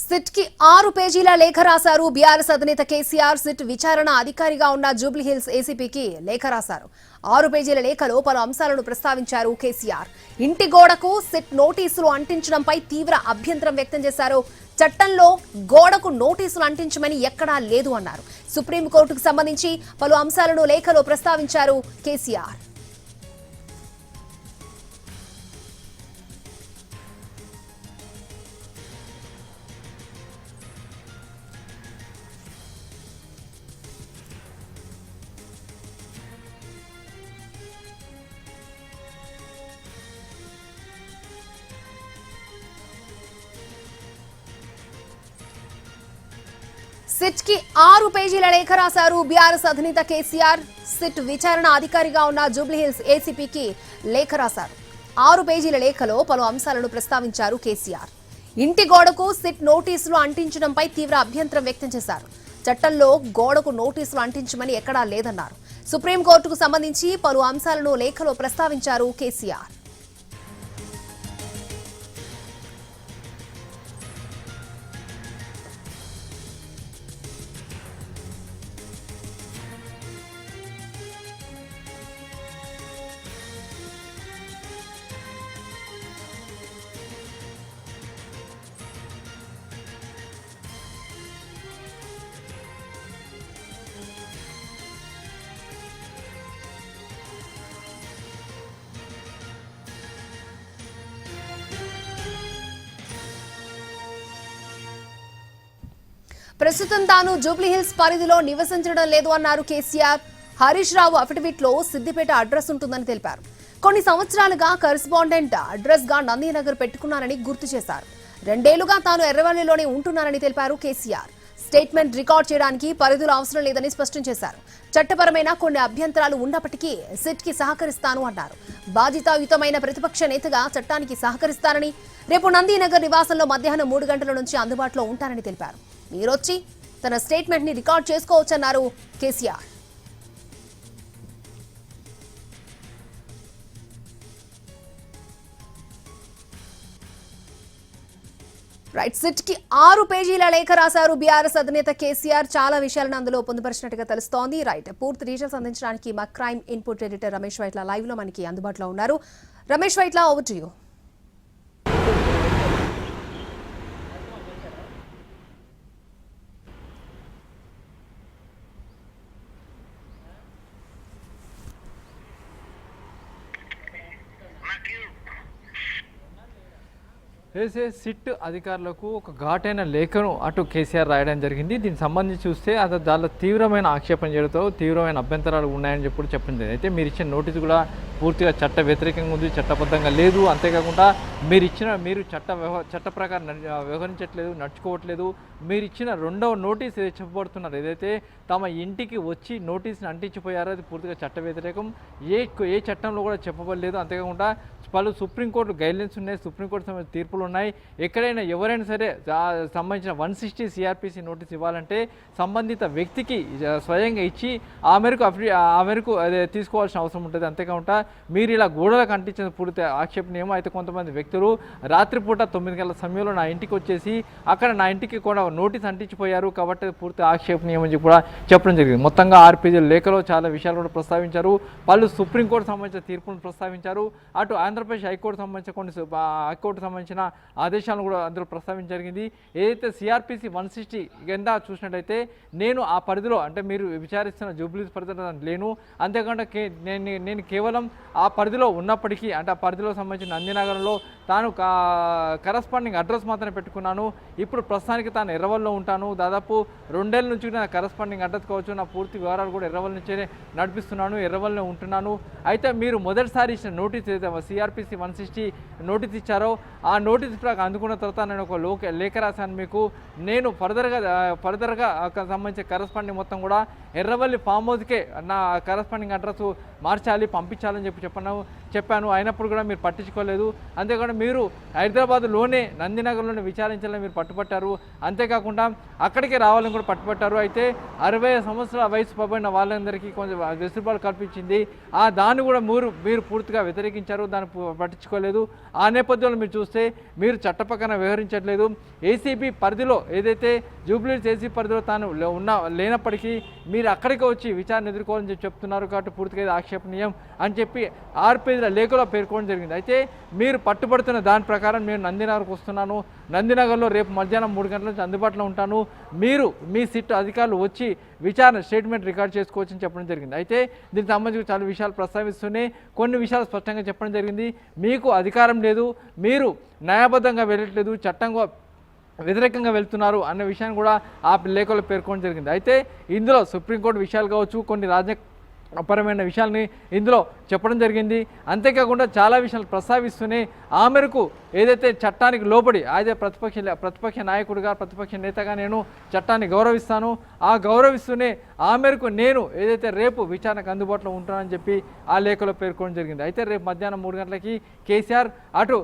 SIT కి 6 పేజీల లేఖ రాశారు బీఆర్ఎస్ అధినేత కేసీఆర్. సిట్ విచారణ అధికారిగా ఉన్న జూబ్లీహిల్స్ ఏసీపీకి లేఖ రాశారు. 6 పేజీల లేఖలో పలు అంశాలను ప్రస్తావించారు కేసీఆర్. ఇంటి గోడకు సిట్ నోటీసులు అంటించడంపై తీవ్ర అభ్యంతరం వ్యక్తం చేశారు. చట్టంలో గోడకు నోటీసులు అంటించమని ఎక్కడా లేదు అన్నారు. సుప్రీంకోర్టుకు సంబంధించి పలు అంశాలను లేఖలో ప్రస్తావించారు కేసీఆర్. సిట్ కి 6 పేజీల లేఖ రాశారు బీఆర్ఎస్ అధినేత కేసీఆర్. సిట్ విచారణ అధికారిగా ఉన్న జూబ్లీహిల్స్ ఏసీపీకి లేఖ రాశారు. 6 పేజీల లేఖలో పలు అంశాలను ప్రస్తావించారు కేసీఆర్. ఇంటి గోడకు సిట్ నోటీసులు అంటించడంపై తీవ్ర అభ్యంతరం వ్యక్తం చేశారు. చట్టంలో గోడకు నోటీసులు అంటించమని ఎక్కడా లేదన్నారు. సుప్రీంకోర్టుకు సంబంధించి పలు అంశాలను లేఖలో ప్రస్తావించారు కేసీఆర్. ప్రస్తుతం తాను జూబ్లీహిల్స్ పరిధిలో నివసించడం లేదు అన్నారు కేసీఆర్. హరీష్ రావు అఫిడవిట్ లో సిద్దిపేట అడ్రస్ ఉంటుందని తెలిపారు. కొన్ని సంవత్సరాలుగా కరెస్పాండెంట్ అడ్రస్ గా నందినగర్ పెట్టుకున్నారని గుర్తు చేశారు. 2 ఏళ్లుగా తాను ఎర్రవల్లిలోనే ఉంటున్నారని తెలిపారు కేసీఆర్. స్టేట్మెంట్ రికార్డ్ చేయడానికి పరిధులు అవసరం లేదని స్పష్టం చేశారు. చట్టపరమైన కొన్ని అభ్యంతరాలు ఉన్నప్పటికీ సిట్ కి సహకరిస్తాను అన్నారు. బాధ్యతాయుతమైన ప్రతిపక్ష నేతగా చట్టానికి సహకరిస్తానని, రేపు నందినగర్ నివాసంలో మధ్యాహ్నం 3 గంటల నుంచి అందుబాటులో ఉంటానని తెలిపారు. మీరొచ్చి తన స్టేట్మెంట్ ని రికార్డ్ చేసుకోవచ్చన్నారు కేసీఆర్. రైట్, సిట్ కి 6 పేజీల లేఖ రాశారు బీఆర్ఎస్ అధినేత కేసీఆర్. చాలా విషయాలను అందులో పొందుపరిచినట్టుగా తెలుస్తోంది. రైట్, పూర్తి డీటెయిల్స్ అందించడానికి మా crime input editor Ramesh Vaitla live లో మనకి అందుబాటులో ఉన్నారు. Ramesh Vaitla, over to you. SIT అధికారులకు ఒక ఘాటైన లేఖను అటు కేసీఆర్ రాయడం జరిగింది. దీనికి సంబంధించి చూస్తే అది దానిలో తీవ్రమైన ఆక్షేపణ చేయడంతో తీవ్రమైన అభ్యంతరాలు ఉన్నాయని చెప్పి చెప్పింది. అయితే మీరు ఇచ్చిన నోటీసు కూడా పూర్తిగా చట్ట వ్యతిరేకంగా ఉంది, చట్టబద్ధంగా లేదు. అంతేకాకుండా మీరు చట్ట ప్రకారం వ్యవహరించట్లేదు, నడుచుకోవట్లేదు. మీరు ఇచ్చిన 2వ నోటీస్ చెప్పబడుతున్నారు, ఏదైతే తమ ఇంటికి వచ్చి నోటీస్ని అంటించిపోయారో అది పూర్తిగా చట్ట వ్యతిరేకం. ఏ చట్టంలో కూడా చెప్పబడలేదు. అంతేకాకుండా పలు సుప్రీంకోర్టు గైడ్లైన్స్ ఉన్నాయి, సుప్రీంకోర్టు సంబంధించిన తీర్పులు ఉన్నాయి. ఎక్కడైనా ఎవరైనా సరే సంబంధించిన 160 సిఆర్పిసి నోటీస్ ఇవ్వాలంటే సంబంధిత వ్యక్తికి స్వయంగా ఇచ్చి ఆ మేరకు అదే తీసుకోవాల్సిన అవసరం ఉంటుంది. అంతేకాకుండా మీరు ఇలా గోడలకు అంటించిన పూర్తి ఆక్షేపణీయం. అయితే కొంతమంది వ్యక్తులు రాత్రిపూట 9 గంటల సమయంలో నా ఇంటికి వచ్చేసి అక్కడ నా ఇంటికి కూడా నోటీస్ అంటించిపోయారు కాబట్టి పూర్తి ఆక్షేపణీయం అని కూడా చెప్పడం జరిగింది. మొత్తంగా 6 పేజీల లేఖలో చాలా విషయాలు కూడా ప్రస్తావించారు. పలు సుప్రీంకోర్టు సంబంధించిన తీర్పులను ప్రస్తావించారు. అటు ఆంధ్రప్రదేశ్ హైకోర్టు సంబంధించిన హైకోర్టు సంబంధించిన ఆదేశాలను కూడా అందులో ప్రస్తావించడం జరిగింది. ఏదైతే సిఆర్పిసి 160 కింద చూసినట్టయితే నేను ఆ పరిధిలో, అంటే మీరు విచారిస్తున్న జూబ్లీహిల్స్ పరిధిలో లేను. అంతేకాకుండా నేను కేవలం ఆ పరిధిలో ఉన్నప్పటికీ, అంటే ఆ పరిధిలో సంబంధించిన నందినగరంలో తాను కరస్పాండింగ్ అడ్రస్ మాత్రమే పెట్టుకున్నాను. ఇప్పుడు ప్రస్తుతానికి తాను ఎర్రవల్లిలో ఉంటాను. దాదాపు 2 ఏళ్ళ నుంచి నా కరస్పాండింగ్ అడ్రస్ కావచ్చు, నా పూర్తి వివరాలు కూడా ఎర్రవల్లి నుంచే నడిపిస్తున్నాను, ఎర్రవల్లిలో ఉంటున్నాను. అయితే మీరు మొదటిసారి ఇచ్చిన నోటీస్ ఏదైతే సిఆర్పిసి 160 నోటీస్ ఇచ్చారో ఆ నోటీస్ ప్రకారం అందుకున్న తర్వాత నేను ఒక లేఖ రాశాను మీకు. నేను ఫర్దర్గా సంబంధించిన కరస్పాండింగ్ మొత్తం కూడా ఎర్రవల్లి ఫామ్ హౌస్కే నా కరస్పాండింగ్ అడ్రస్ మార్చాలి, పంపించాలని చెప్పాను. అయినప్పుడు కూడా మీరు పట్టించుకోలేదు. అంతేకాకుండా మీరు హైదరాబాద్లోనే నందినగర్లోనే విచారించాలని మీరు పట్టుపట్టారు. అంతేకాకుండా అక్కడికి రావాలని కూడా పట్టుపట్టారు. అయితే 60 సంవత్సరాల వయసు పైబడిన వాళ్ళందరికీ కొంచెం వెసులుబాటు కల్పించింది. దాన్ని కూడా మీరు పూర్తిగా వ్యతిరేకించారు, దాన్ని పట్టించుకోలేదు. ఆ నేపథ్యంలో మీరు చూస్తే మీరు చట్టపక్కన వ్యవహరించట్లేదు. ఏసీబీ పరిధిలో ఏదైతే జూబ్లీహిల్స్ ఏసీ పరిధిలో తాను లేనప్పటికీ మీరు అక్కడికి వచ్చి విచారణ ఎదుర్కోవాలని చెప్తున్నారు కాబట్టి పూర్తిగా ఇది ఆక్షేపణీయం అని చెప్పి 6 పేజీల లేఖలో పేర్కొనడం జరిగింది. అయితే మీరు పట్టుబడుతున్న దాని ప్రకారం నేను నందినగర్కు వస్తున్నాను, నందినగర్లో రేపు మధ్యాహ్నం 3 గంటల నుంచి అందుబాటులో ఉంటాను, మీరు మీ సిట్ అధికారులు వచ్చి విచారణ స్టేట్మెంట్ రికార్డ్ చేసుకోవచ్చని చెప్పడం జరిగింది. అయితే దీనికి సంబంధించి చాలా విషయాలు ప్రస్తావిస్తూనే కొన్ని విషయాలు స్పష్టంగా చెప్పడం జరిగింది. మీకు అధికారం లేదు, మీరు న్యాయబద్ధంగా వెళ్ళట్లేదు, చట్టంగా వ్యతిరేకంగా వెళ్తున్నారు అన్న విషయాన్ని కూడా ఆ లేఖలో పేర్కొనడం జరిగింది. అయితే ఇందులో సుప్రీంకోర్టు విషయాలు కావచ్చు, కొన్ని రాజ్యాంగపరమైన విషయాల్ని ఇందులో చెప్పడం జరిగింది. అంతేకాకుండా చాలా విషయాలు ప్రస్తావిస్తూనే ఆ మేరకు ఏదైతే చట్టానికి లోబడి అయితే ప్రతిపక్ష నాయకుడిగా ప్రతిపక్ష నేతగా నేను చట్టాన్ని గౌరవిస్తాను, ఆ గౌరవిస్తూనే ఆ మేరకు నేను ఏదైతే రేపు విచారణకు అందుబాటులో ఉంటానని చెప్పి ఆ లేఖలో పేర్కొనడం జరిగింది. అయితే రేపు మధ్యాహ్నం 3 గంటలకి కేసీఆర్ అటు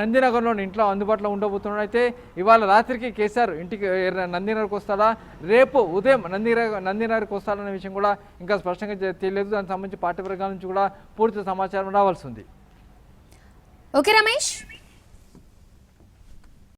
నందినగర్లోని ఇంట్లో అందుబాటులో ఉండబోతున్నాడు. అయితే ఇవాళ రాత్రికి కేసీఆర్ ఇంటికి నందినగర్కి వస్తాడా, రేపు ఉదయం నందినగర్కి వస్తాడన్న విషయం కూడా ఇంకా స్పష్టంగా తెలియదు. దానికి సంబంధించి పార్టీ వర్గాల నుంచి కూడా పూర్తి సమాచారం రావాల్సి ఉంది. ఓకే రమేష్.